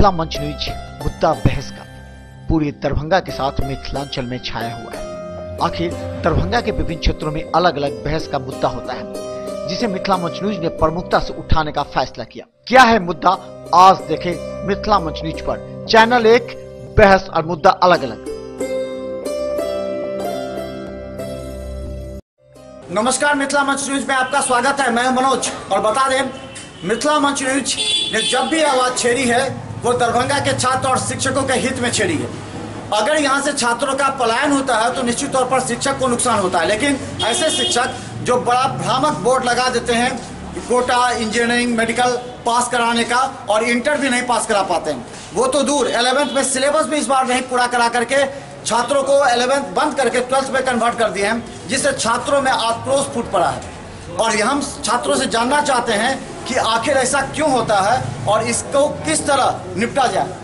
मिथिला मंच न्यूज मुद्दा बहस का पूरे दरभंगा के साथ मिथिलांचल में छाया हुआ है। आखिर दरभंगा के विभिन्न क्षेत्रों में अलग अलग बहस का मुद्दा होता है, जिसे मिथिला मंच न्यूज ने प्रमुखता से उठाने का फैसला किया। क्या है मुद्दा, आज देखें मिथिला मंच न्यूज पर। चैनल 1, बहस और मुद्दा अलग अलग। नमस्कार, मिथिला मंच न्यूज में आपका स्वागत है। मैं मनोज। और बता दें, मिथिला मंच न्यूज ने जब भी आवाज छेड़ी है वो दरभंगा के छात्र और शिक्षकों के हित में छेड़ी है। अगर यहाँ से छात्रों का पलायन होता है तो निश्चित तौर पर शिक्षक को नुकसान होता है, लेकिन ऐसे शिक्षक जो बड़ा भ्रामक बोर्ड लगा देते हैं कोटा, इंजीनियरिंग, मेडिकल पास कराने का, और इंटर भी नहीं पास करा पाते हैं, वो तो दूर 11th में सिलेबस भी इस बार नहीं पूरा करा करके छात्रों को 11th बंद करके 12th में कन्वर्ट कर दिए हैं, जिससे छात्रों में आक्रोश फूट पड़ा है। और हम छात्रों से जानना चाहते हैं कि आखिर ऐसा क्यों होता है और इसको किस तरह निपटा जाए।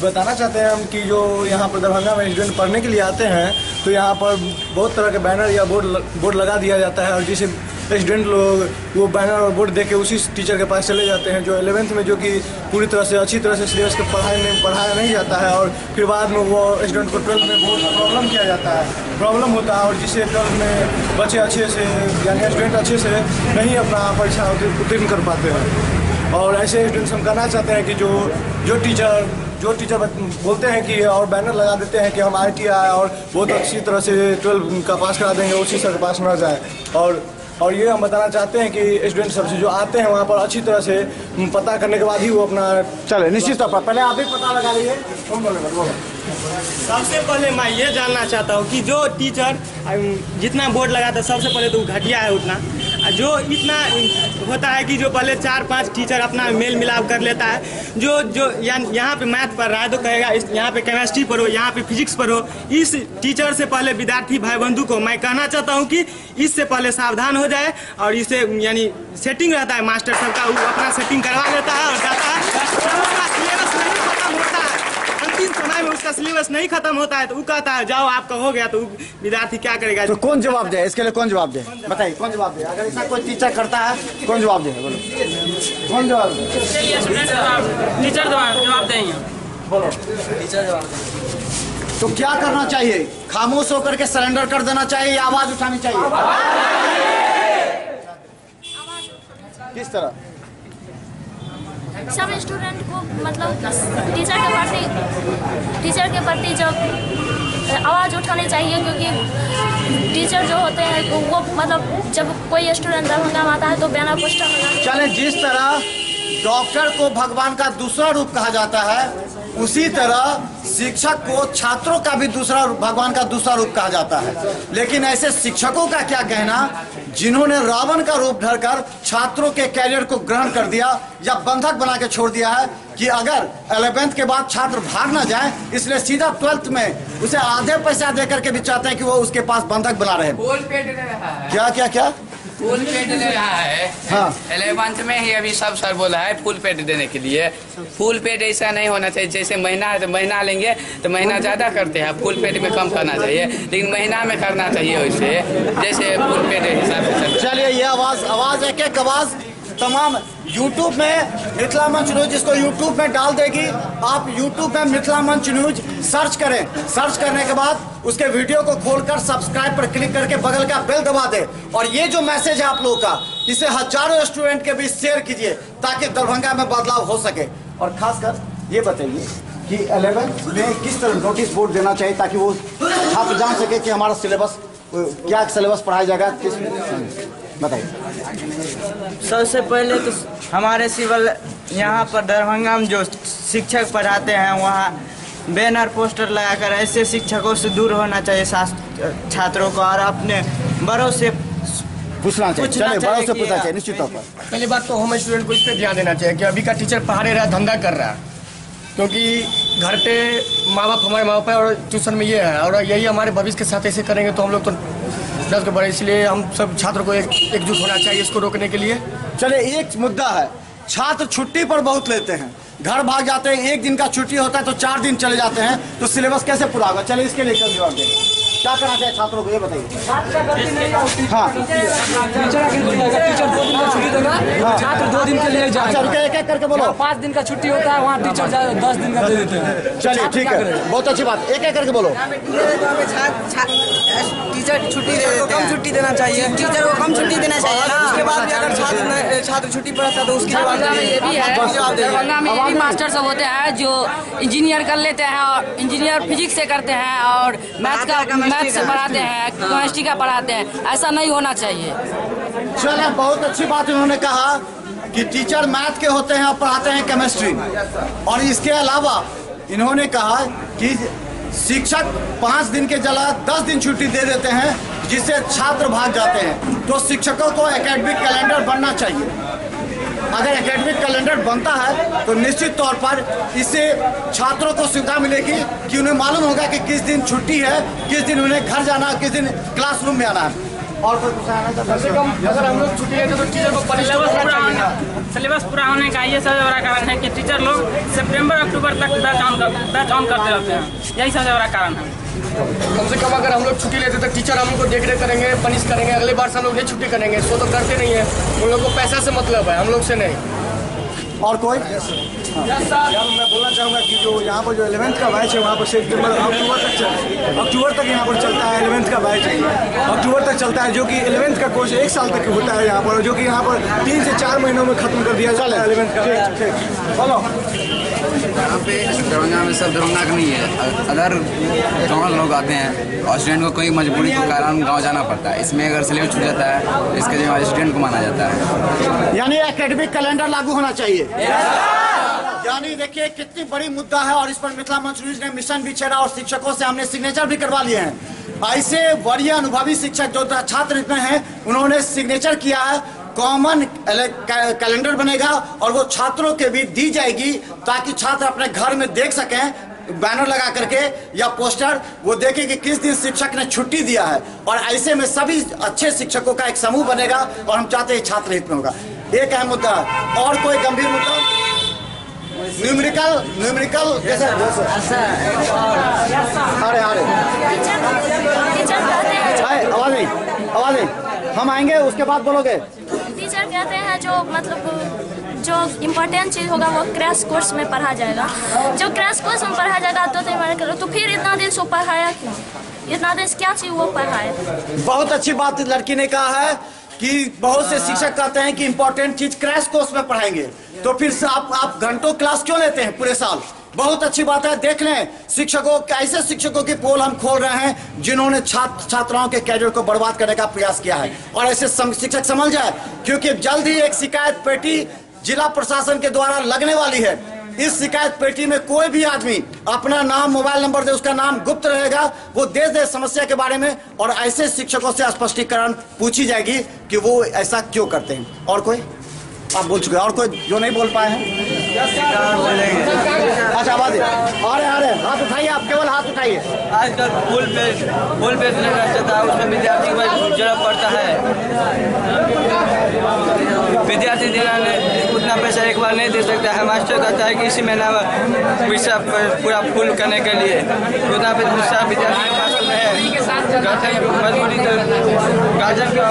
बताना चाहते हैं हम कि जो यहाँ पर दरभंगा में स्टूडेंट पढ़ने के लिए आते हैं तो यहाँ पर बहुत तरह के बैनर या बोर्ड लगा दिया जाता है, और जिसे स्टूडेंट लोग वो बैनर और बोर्ड देख के उसी टीचर के पास चले जाते हैं जो 11th में, जो कि पूरी तरह से अच्छी तरह से सिलेबस को पढ़ाया नहीं जाता है, और फिर बाद में वो स्टूडेंट को 12th में बहुत प्रॉब्लम किया जाता है, प्रॉब्लम होता है, और जिससे 12th में बच्चे अच्छे से यानी स्टूडेंट अच्छे से नहीं अपना परीक्षा उत्तीर्ण कर पाते हैं। और ऐसे स्टूडेंट्स हम कहना चाहते हैं कि जो टीचर बोलते हैं कि और बैनर लगा देते हैं कि हम ITI और बहुत अच्छी तरह से 12 का पास करा देंगे, उसी तरह पास ना जाए। और ये हम बताना चाहते हैं कि स्टूडेंट सबसे जो आते हैं वहाँ पर अच्छी तरह से पता करने के बाद ही वो अपना चले। निश्चित तौर पर पहले आप भी पता लगा लीजिए। सबसे पहले मैं ये जानना चाहता हूँ कि जो टीचर जितना बोर्ड लगाता है सबसे पहले तो घटिया है उतना, जो इतना होता है कि जो पहले 4-5 टीचर अपना मेल मिलाप कर लेता है, जो यहाँ पे मैथ पढ़ रहा है तो कहेगा यहाँ पे केमिस्ट्री पढ़ो, यहाँ पे फिजिक्स पढ़ो। इस टीचर से पहले विद्यार्थी भाई बंधु को मैं कहना चाहता हूँ कि इससे पहले सावधान हो जाए, और इसे यानी सेटिंग रहता है मास्टर सबका, वो अपना सेटिंग करवा लेता है और जाता है। सिलेबस नहीं खत्म होता है, अंतिम समय में उसका सिलेबस नहीं खत्म होता है तो वो कहता है जाओ आपका हो गया, तो विद्यार्थी क्या करेगा? तो कौन जवाब दे इसके लिए? कौन जवाब दे? बताइए कौन जवाब दे? अगर ऐसा कोई टीचर करता है कौन जवाब दे? बोलो कौन जवाब दे? टीचर जवाब देंगे। बोलो टीचर जवाब दे। तो क्या करना चाहिए? खामोश होकर के सरेंडर कर देना चाहिए या आवाज उठानी चाहिए? किस तरह? सब स्टूडेंट को मतलब टीचर के प्रति जब आवाज़ उठानी चाहिए, क्योंकि टीचर जो होते हैं वो मतलब जब कोई स्टूडेंट दरभंगा में आता है तो बैनर पोस्टर लगा। चले, जिस तरह डॉक्टर को भगवान का दूसरा रूप कहा जाता है, उसी तरह शिक्षक को छात्रों का भी भगवान का दूसरा रूप कहा जाता है। लेकिन ऐसे शिक्षकों का क्या कहना जिन्होंने रावण का रूप धरकर छात्रों के कैरियर को ग्रहण कर दिया या बंधक बना के छोड़ दिया है कि अगर 11th के बाद छात्र भाग ना जाए, इसलिए सीधा 12th में उसे आधे पैसा देकर के भी चाहते हैं कि वो उसके पास बंधक बना रहे। क्या फुल पेड ले रहा है। हाँ, 11th में ही अभी सब सर बोला है फुल पेड देने के लिए। फुल पेड ऐसा नहीं होना चाहिए, जैसे महीना है तो महीना लेंगे तो महीना ज़्यादा करते हैं, फुल पेड में कम करना चाहिए, लेकिन महीना में करना चाहिए वैसे जैसे फुल पेड हिसाब से। चलिए, ये आवाज़ एक आवाज़ तमाम YouTube में मिथिला मंच न्यूज इसको YouTube में डाल देगी। आप YouTube में मिथिला मंच न्यूज सर्च करें, सर्च करने के बाद उसके वीडियो को खोलकर सब्सक्राइब पर क्लिक करके बगल का बेल दबा दे, और ये जो मैसेज है आप लोगों का, इसे हजारों स्टूडेंट के बीच शेयर कीजिए ताकि दरभंगा में बदलाव हो सके। और खासकर ये बताइए कि 11th में किस तरह नोटिस बोर्ड देना चाहिए ताकि वो छात्र जान सके कि हमारा सिलेबस क्या सिलेबस पढ़ाया जाएगा, किस बताइए। सबसे पहले तो हमारे सिविल यहाँ पर दरभंगा में जो शिक्षक पढ़ाते हैं वहाँ बैनर पोस्टर लगाकर ऐसे शिक्षकों से दूर होना चाहिए छात्रों को, और अपने बड़ों से पूछना चाहिए, बड़ों से पूछना चाहिए निश्चित तौर पर। पहली बात तो हम स्टूडेंट को इस पर ध्यान देना चाहिए कि अभी का टीचर पढ़ा रहा है, धंधा कर रहा है, क्योंकि घर पे हमारे माँ बाप है और ट्यूशन में ये है, और यही हमारे भविष्य के साथ ऐसे करेंगे तो हम लोग तो दस के बड़े, इसलिए हम सब छात्रों को एकजुट होना चाहिए इसको रोकने के लिए। चले, एक मुद्दा है, छात्र छुट्टी पर बहुत लेते हैं, घर भाग जाते हैं, एक दिन का छुट्टी होता है तो 4 दिन चले जाते हैं, तो सिलेबस कैसे पूरा होगा? चले, इसके लिए क्या जवाब देंगे? क्या करना चाहिए छात्रों को ये बताइए। हाँ छात्र 2 दिन के लिए अच्छा एक एक करके बोलो। 5 दिन का छुट्टी होता है, वहाँ टीचर 10 दिन का दे देते हैं। चलिए ठीक है, बहुत अच्छी बात, एक एक करके बोलो। टीचर छुट्टी दे देते हैं, छुट्टी देना चाहिए, टीचर को कम छुट्टी देना चाहिए ना। उसके बाद भी अगर छात्र छुट्टी पढ़ता तो उसके बाद ये भी है, दरभंगा में ये भी मास्टर सब होते हैं जो इंजीनियर कर लेते हैं और इंजीनियर फिजिक्स से करते हैं और मैथ से पढ़ाते हैं, केमिस्ट्री का पढ़ाते हैं। ऐसा नहीं होना चाहिए। चलिए बहुत अच्छी बात इन्होंने कहा कि टीचर मैथ के होते हैं और पढ़ाते हैं केमिस्ट्री, और इसके अलावा इन्होंने कहा कि शिक्षक 5 दिन के जगह 10 दिन छुट्टी दे देते हैं, जिससे छात्र भाग जाते हैं। तो शिक्षकों को एकेडमिक कैलेंडर बनना चाहिए। अगर एकेडमिक कैलेंडर बनता है तो निश्चित तौर पर इससे छात्रों को सुविधा मिलेगी कि उन्हें मालूम होगा कि किस दिन छुट्टी है, किस दिन उन्हें घर जाना है, किस दिन क्लासरूम में आना है। और कोई पूछा है ना? अगर हम लोग छुट्टी लेते तो टीचर को सिलेबस पूरा होने का ये सबसे बड़ा कारण है कि टीचर लोग सितंबर अक्टूबर तक बैच ऑन करते रहते हैं। यही सबसे बड़ा कारण है। कम से कम अगर हम लोग छुट्टी लेते तो टीचर हम लोग को देख रेख करेंगे, पनिश करेंगे। अगले बार से हम लोग ये छुट्टी करेंगे, सो तो करते नहीं है। उन लोग को पैसा से मतलब है, हम लोग से नहीं। और कोई मैं बोलना चाहूँगा कि जो यहाँ पर जो 11th का बैच है वहाँ पर सितंबर अक्टूबर तक यहाँ पर चलता है। 11th का बैच अक्टूबर तक चलता है, जो कि 11th का कोर्स 1 साल तक होता है यहाँ पर, जो कि यहाँ पर 3 से 4 महीनों में खत्म कर दिया जाता है 11th का। बोलो। यहाँ पे दरभंगा में सब दरभंगा का नहीं है। अगर गाँव लोग आते हैं और स्टूडेंट को कोई मजबूरी के कारण गाँव जाना पड़ता है, इसमें अगर सिलेबस छूट जाता है तो इसके लिए स्टूडेंट को माना जाता है। यानी एकेडमिक कैलेंडर लागू होना चाहिए। यानी देखिए कितनी बड़ी मुद्दा है, और इस पर मिथिला मंच न्यूज ने मिशन भी छेड़ा और शिक्षकों से हमने सिग्नेचर भी करवा लिए हैं। ऐसे वरीय अनुभवी शिक्षक जो छात्र इसमें हैं, उन्होंने सिग्नेचर किया है। कॉमन कैलेंडर बनेगा और वो छात्रों के भी दी जाएगी, ताकि छात्र अपने घर में देख सकें, बैनर लगा करके या पोस्टर, वो देखें कि किस दिन शिक्षक ने छुट्टी दिया है। और ऐसे में सभी अच्छे शिक्षकों का एक समूह बनेगा, और हम चाहते हैं छात्र हित में होगा। एक अहम मुद्दा। और कोई गंभीर मुद्दा? न्यूमेरिकल जैसे अरे आवाज नहीं, हम आएंगे उसके बाद बोलोगे। टीचर कहते हैं जो मतलब जो इम्पोर्टेंट चीज़ होगा वो क्रैश कोर्स में पढ़ा जाएगा। जो क्रैश कोर्स में पढ़ा जाएगा तो फिर इतना दिन से पढ़ाया क्यों? इतना दिन क्या चीज़ वो पढ़ाए? बहुत अच्छी बात लड़की ने कहा है कि बहुत से शिक्षक कहते हैं कि इम्पोर्टेंट चीज क्रैश कोर्स में पढ़ाएंगे, तो फिर से आप घंटों क्लास क्यों लेते हैं पूरे साल? बहुत अच्छी बात है। देख लें शिक्षकों, ऐसे शिक्षकों की पोल हम खोल रहे हैं जिन्होंने छात्राओं के कैरियर को बर्बाद करने का प्रयास किया है, और ऐसे शिक्षक समझ जाए, क्योंकि जल्द ही एक शिकायत पेटी जिला प्रशासन के द्वारा लगने वाली है। इस शिकायत पेटी में कोई भी आदमी अपना नाम, मोबाइल नंबर दे, उसका नाम गुप्त रहेगा, वो दे समस्या के बारे में, और ऐसे शिक्षकों से स्पष्टीकरण पूछी जाएगी कि वो ऐसा क्यों करते हैं। और कोई आप बोल चुके हैं, और कोई जो नहीं बोल पाए हैं? अच्छा आवाज अरे हाथ उठाइए, आप केवल हाथ उठाइए। आजकल पुल पे चलता है, उसमें विद्यार्थी को जरूरत पड़ता है। विद्यार्थी उतना पैसा एक बार नहीं दे सकता है। मास्टर कहता है कि इसी महीना में पैसा पूरा फुल करने के लिए उतना पैसा विद्यार्थी के पास है। मजबूरी तो गार्जियन को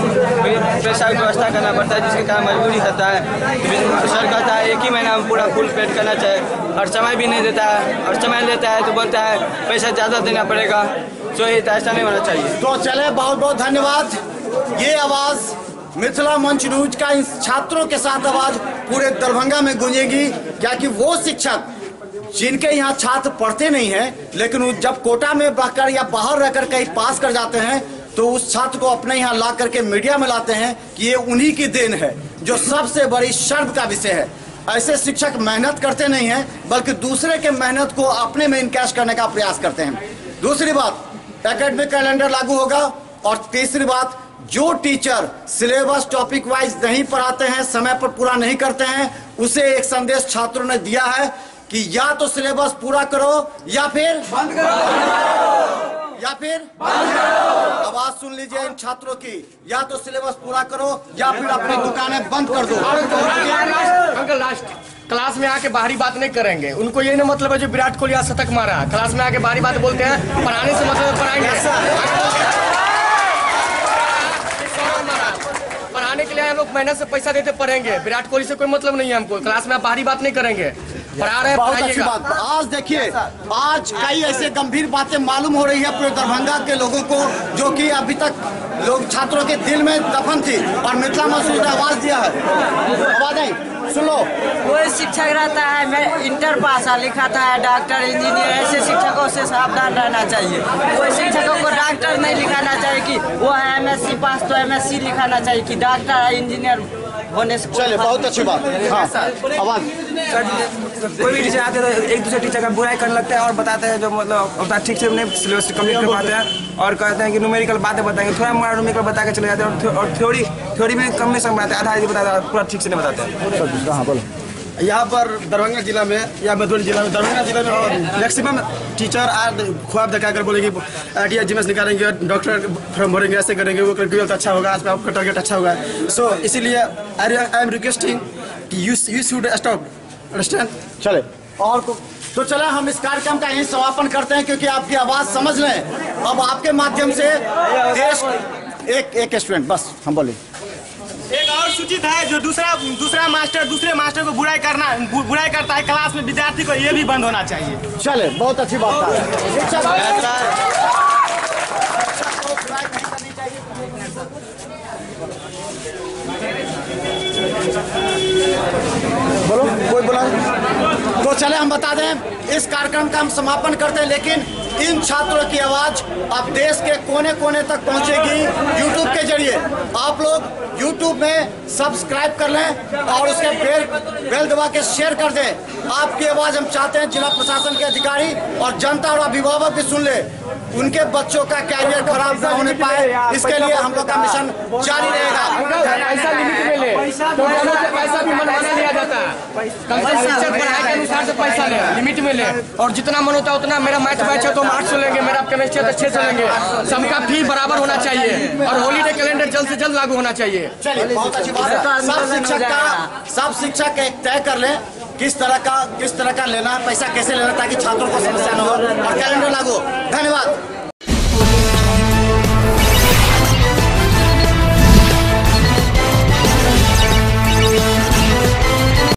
पैसा की व्यवस्था करना पड़ता है, जिसके कारण मजबूरी होता है। सर कहता है एक ही महीना में पूरा फुल पेड करना चाहिए, और समय भी नहीं देता है, और समय लेता है तो बोलता है पैसा ज़्यादा देना पड़ेगा। तो ऐसा नहीं होना चाहिए। तो चले, बहुत बहुत धन्यवाद। ये आवाज़ मिथिला मंच न्यूज का इन छात्रों के साथ आवाज पूरे दरभंगा में गूंजेगी, क्या कि वो शिक्षक जिनके यहाँ छात्र पढ़ते नहीं हैं, लेकिन जब कोटा में रहकर या बाहर रहकर कहीं पास कर जाते हैं, तो उस छात्र को अपने यहाँ ला करके मीडिया में लाते हैं कि ये उन्हीं की देन है, जो सबसे बड़ी शर्म का विषय है। ऐसे शिक्षक मेहनत करते नहीं हैं, बल्कि दूसरे के मेहनत को अपने में इनकैश करने का प्रयास करते हैं। दूसरी बात, एकेडमिक कैलेंडर लागू होगा। और तीसरी बात, जो टीचर सिलेबस टॉपिक वाइज नहीं पढ़ाते हैं, समय पर पूरा नहीं करते हैं, उसे एक संदेश छात्रों ने दिया है कि या तो सिलेबस पूरा करो या फिर बंद करो। या फिर आवाज सुन लीजिए इन छात्रों की, या तो सिलेबस पूरा करो या फिर अपनी दुकानें बंद कर दो। अंकल लास्ट क्लास में आके बाहरी बात नहीं करेंगे। उनको ये ना मतलब है जो विराट कोहली आज शतक मारा, क्लास में आके बाहरी बात बोलते हैं। पढ़ाने से मतलब पढ़ाएंगे, पढ़ाने के लिए हम लोग मेहनत से पैसा देते पढ़ेंगे। विराट कोहली से कोई मतलब नहीं है हमको। क्लास में आप बाहरी बात नहीं करेंगे, पढ़ा रहे हैं। बहुत अच्छी बात। आज देखिए, आज कई ऐसे गंभीर बातें मालूम हो रही है पूरे दरभंगा के लोगों को, जो कि अभी तक लोग छात्रों के दिल में दफन थी, और मिथिला मंच ने आवाज दिया है। आवाज सुन लो। कोई शिक्षक रहता है, मैं इंटर पास लिखा था, डॉक्टर इंजीनियर, ऐसे शिक्षकों से सावधान रहना चाहिए। कोई शिक्षकों को डॉक्टर नहीं लिखाना चाहिए कि वो है एमएससी पास, तो एमएससी लिखाना चाहिए कि डॉक्टर इंजीनियर होने से। चलिए, बहुत अच्छी बात। हाँ, आवाज। कोई भी टीचर आते हैं तो एक दूसरे टीचर का बुराई करने लगते हैं और बताते हैं जो मतलब ठीक से नहीं सिलेबस कंप्लीट कर पाते हैं, और कहते हैं कि न्यूमेरिकल बातें बताएंगे, थोड़ा मोड़ा न्यूमेरिकल बता के चले जाते हैं, और थ्योरी में कम में बताते हैं, आधा बताते हैं, पूरा ठीक से नहीं बताते हैं। हाँ, बोलो। यहाँ पर दरभंगा जिला में या मधुबनी जिला में, दरभंगा जिला में और मैक्सिमम टीचर आज ख्वाब दिखाकर बोलेंगे ITI GMS निकालेंगे, डॉक्टर फॉर्म भरेंगे, ऐसे करेंगे, वो रिजल्ट अच्छा होगा, आज आपका टारगेट अच्छा होगा। सो इसीलिए आई एम रिक्वेस्टिंग कि यू शुड स्टॉप, अंडरस्टैंड। चले और तो चले हम इस कार्यक्रम का यही समापन करते हैं, क्योंकि आपकी आवाज समझ लें। अब आपके माध्यम से देश एक स्टूडेंट बस हम बोले। एक और सूचित है, जो दूसरे मास्टर को बुराई करता है क्लास में, विद्यार्थी को ये भी बंद होना चाहिए। चले, बहुत अच्छी बात है। बोलो, कोई बोला? तो चले हम बता दें, इस कार्यक्रम का हम समापन करते हैं, लेकिन इन छात्रों की आवाज अब देश के कोने कोने तक पहुंचेगी यूट्यूब के जरिए। आप लोग यूट्यूब में सब्सक्राइब कर लें और उसके बेल दबा के शेयर कर दें। आपकी आवाज हम चाहते हैं जिला प्रशासन के अधिकारी और जनता और अभिभावक भी सुन ले, उनके बच्चों का कैरियर खराब न होने पाए, इसके लिए हम लोग का मिशन जारी रहेगा। पैसा लिमिट में ले, तो पैसा भी मनमाना लिया जाता है, पढ़ाई के अनुसार से पैसा ले, लिमिट में ले, और जितना मन होता है उतना। मेरा मैथ बैच है तो 800 लेंगे, मेरा केमिस्ट्री है तो 600 लेंगे। सबका फी बराबर होना चाहिए, और हॉलीडे कैलेंडर जल्द से जल्द लागू होना चाहिए। चलिए, बहुत अच्छी बात है। सब शिक्षक एक तय कर ले किस तरह का लेना है, पैसा कैसे लेना, ताकि छात्रों को समस्या न हो, और कैलेंडर लागू। धन्यवाद।